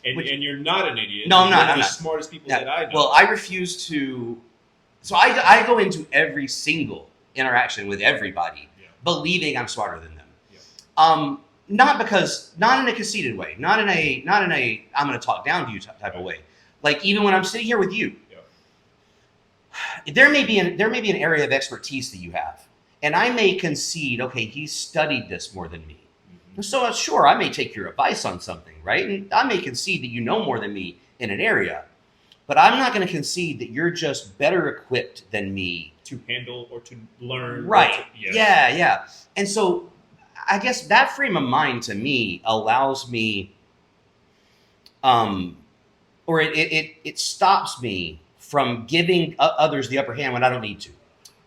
And you're not an idiot. No, I'm not. One of I'm the not. smartest people Yeah. that I know. Well, I refuse to. So I go into every single interaction with everybody Yeah. believing I'm smarter than them. Yeah. Not in a conceited way, not in a I'm going to talk down to you type of way. Like even when I'm sitting here with you, there may be an area of expertise that you have, and I may concede, okay, he's studied this more than me. Mm-hmm. So sure, I may take your advice on something, right? And I may concede that you know more than me in an area, but I'm not going to concede that you're just better equipped than me to handle or to learn. Right. Yeah. And so I guess that frame of mind to me allows me, or it stops me from giving others the upper hand when I don't need to.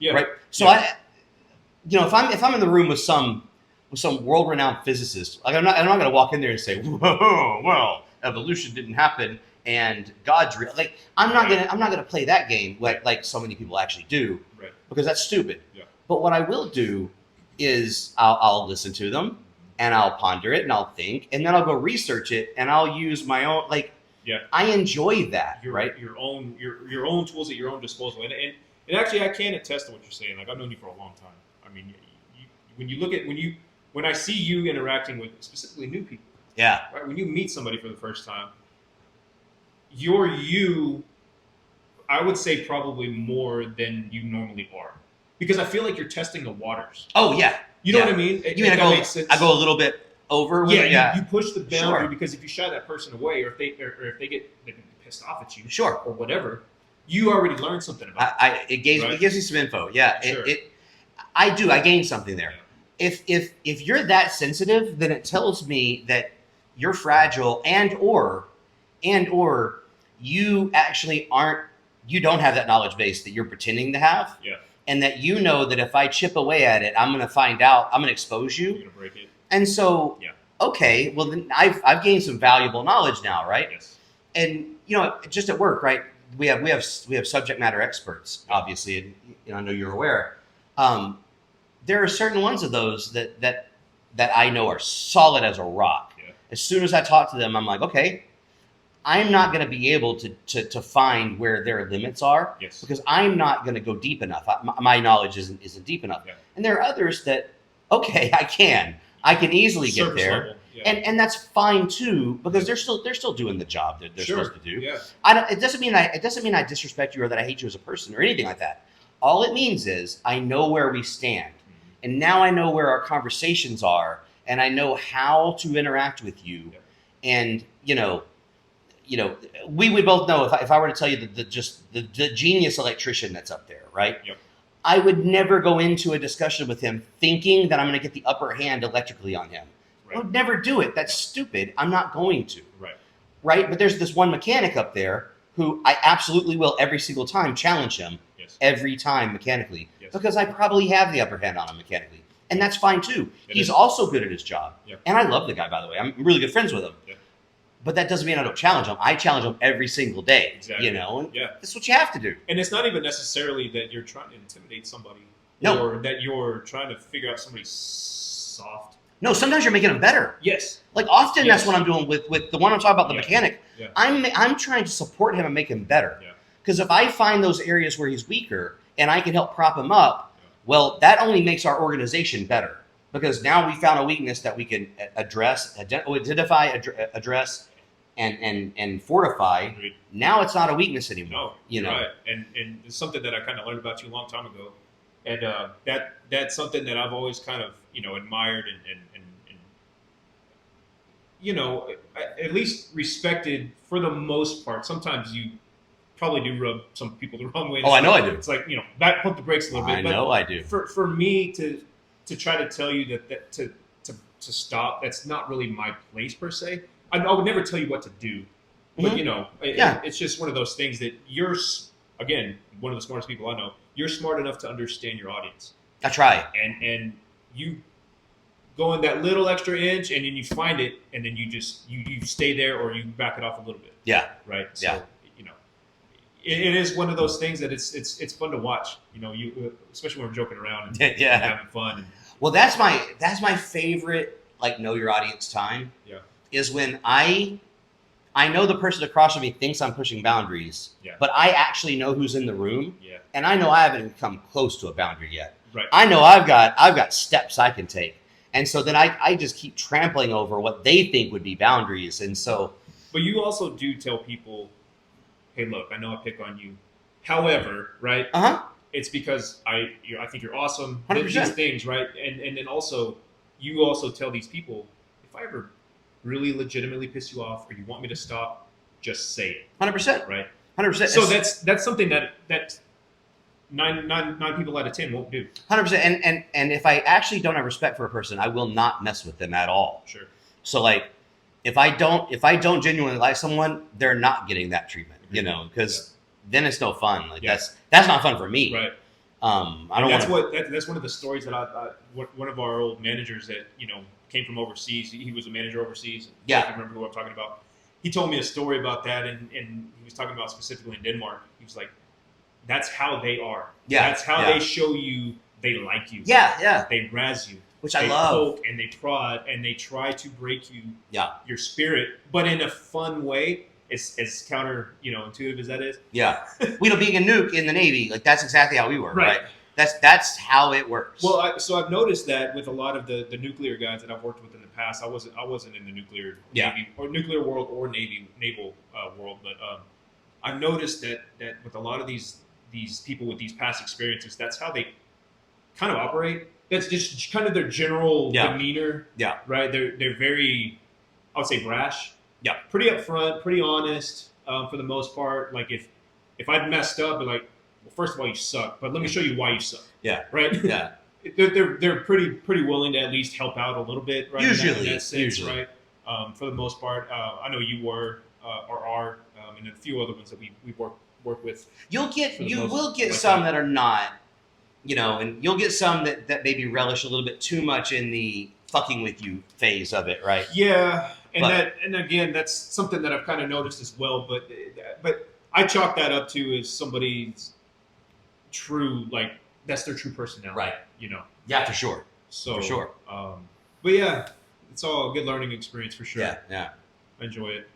Yeah. Right. So if I'm in the room with some world-renowned physicist, like I'm not going to walk in there and say, "Whoa, well, evolution didn't happen and God's real." Like I'm not gonna play that game like so many people actually do, right? Because that's stupid. Yeah. But what I will do is I'll listen to them and I'll ponder it and I'll think and then I'll go research it and I'll use my own I enjoy that, right? Your own tools at your own disposal, and actually I can attest to what you're saying. Like I've known you for a long time. I mean, when I see you interacting with specifically new people, right? When you meet somebody for the first time, you're you. I would say probably more than you normally are, because I feel like you're testing the waters. Oh yeah, you know what I mean. You mean I go a little bit over with it? You push the boundary because if you shy that person away, or if they get pissed off at you, or whatever, you already learned something about it. It gives you some info. Yeah, sure. I gained something there. Yeah. If you're that sensitive, then it tells me that you're fragile and or you actually you don't have that knowledge base that you're pretending to have. Yeah. And that you know that if I chip away at it, I'm going to find out, I'm going to expose you. You're going to break it. And so, okay, well then I've gained some valuable knowledge now, right? Yes. And just at work, right? We have subject matter experts, obviously, and I know you're aware. There are certain ones of those that I know are solid as a rock. Yeah. As soon as I talk to them, I'm like, okay, I'm not going to be able to find where their limits are, because I'm not going to go deep enough. My knowledge isn't deep enough. Yeah. And there are others that, okay, I can easily get there, and that's fine too, because they're still doing the job that they're supposed to do. Yeah. It doesn't mean I disrespect you or that I hate you as a person or anything like that. All it means is I know where we stand, and now I know where our conversations are, and I know how to interact with you, and we would both know if I were to tell you the genius electrician that's up there, right? Yep. I would never go into a discussion with him thinking that I'm going to get the upper hand electrically on him. Right. I would never do it. That's stupid. I'm not going to. Right? But there's this one mechanic up there who I absolutely will every single time challenge him. Every time mechanically. Because I probably have the upper hand on him mechanically. And that's fine too. He's also good at his job. And I love the guy, by the way. I'm really good friends with him. But that doesn't mean I don't challenge him. I challenge him every single day. Exactly. And that's what you have to do. And it's not even necessarily that you're trying to intimidate somebody, or that you're trying to figure out somebody's soft. No, sometimes you're making them better. Yes. Like often that's what I'm doing with the one I'm talking about, the mechanic. Yeah. I'm trying to support him and make him better. Because if I find those areas where he's weaker and I can help prop him up, well, that only makes our organization better. Because now we found a weakness that we can identify, address, and fortify. Agreed. Now it's not a weakness anymore. No, right. And it's something that I kind of learned about you a long time ago, and that's something that I've always kind of admired and at least respected for the most part. Sometimes you probably do rub some people the wrong way. Oh, I know I do. It's like put the brakes a little bit. I know I do. For me to try to tell you that to stop, that's not really my place per se. I would never tell you what to do, but it's just one of those things that you're, again, one of the smartest people I know. You're smart enough to understand your audience. I try, and you go in that little extra inch, and then you find it, and then you just you stay there, or you back it off a little bit. Yeah. Right. So, it is one of those things that it's fun to watch. Especially when we're joking around and having fun. Well, that's my favorite know your audience time. Yeah. Is when I I know the person across from me thinks I'm pushing boundaries, but I actually know who's in the room, and I know I haven't come close to a boundary yet. Right. I know I've got steps I can take, and so then I just keep trampling over what they think would be boundaries, and so. But you also do tell people, hey, look, I know I pick on you. However, right? It's because I think you're awesome. 100%. These things, right? And then also, you also tell these people, if I ever really legitimately piss you off, or you want me to stop, just say it. 100%. Right. 100%. So that's something that nine people out of 10 won't do. 100%. And if I actually don't have respect for a person, I will not mess with them at all. Sure. So like, if I don't genuinely like someone, they're not getting that treatment, you know, because then it's no fun. Like that's not fun for me. Right. I don't. That's one of the stories that one of our old managers that came from overseas. He was a manager overseas. Yeah. I remember who I'm talking about. He told me a story about that, and he was talking about specifically in Denmark. He was like, that's how they are. Yeah. That's how they show you they like you. Yeah, yeah. They razz you. Which they I love. Poke and they prod and they try to break you. Yeah. Your spirit, but in a fun way. As counter, intuitive as that is. Yeah. Being a nuke in the Navy, like that's exactly how we work, right? That's how it works. Well, so I've noticed that with a lot of the nuclear guys that I've worked with in the past. I wasn't in the nuclear Navy or nuclear world or naval world, but I've noticed that with a lot of these people with these past experiences, that's how they kind of operate. That's just kind of their general demeanor. Yeah. Right. They're very, I would say, brash. Yeah. Pretty upfront, pretty honest for the most part. Like if I'd messed up, but like, well, first of all, you suck, but let me show you why you suck. Yeah. Right. Yeah. They're pretty willing to at least help out a little bit. Right. Usually. Right. For the most part, I know you were or are, and a few other ones that we work with. You will get some that are not. And you'll get some that maybe relish a little bit too much in the fucking with you phase of it, right? Yeah, and again, that's something that I've kind of noticed as well. But I chalk that up to as somebody's true, like that's their true personality, right? Yeah, for sure. So for sure. But yeah, it's all a good learning experience for sure. Yeah. I enjoy it.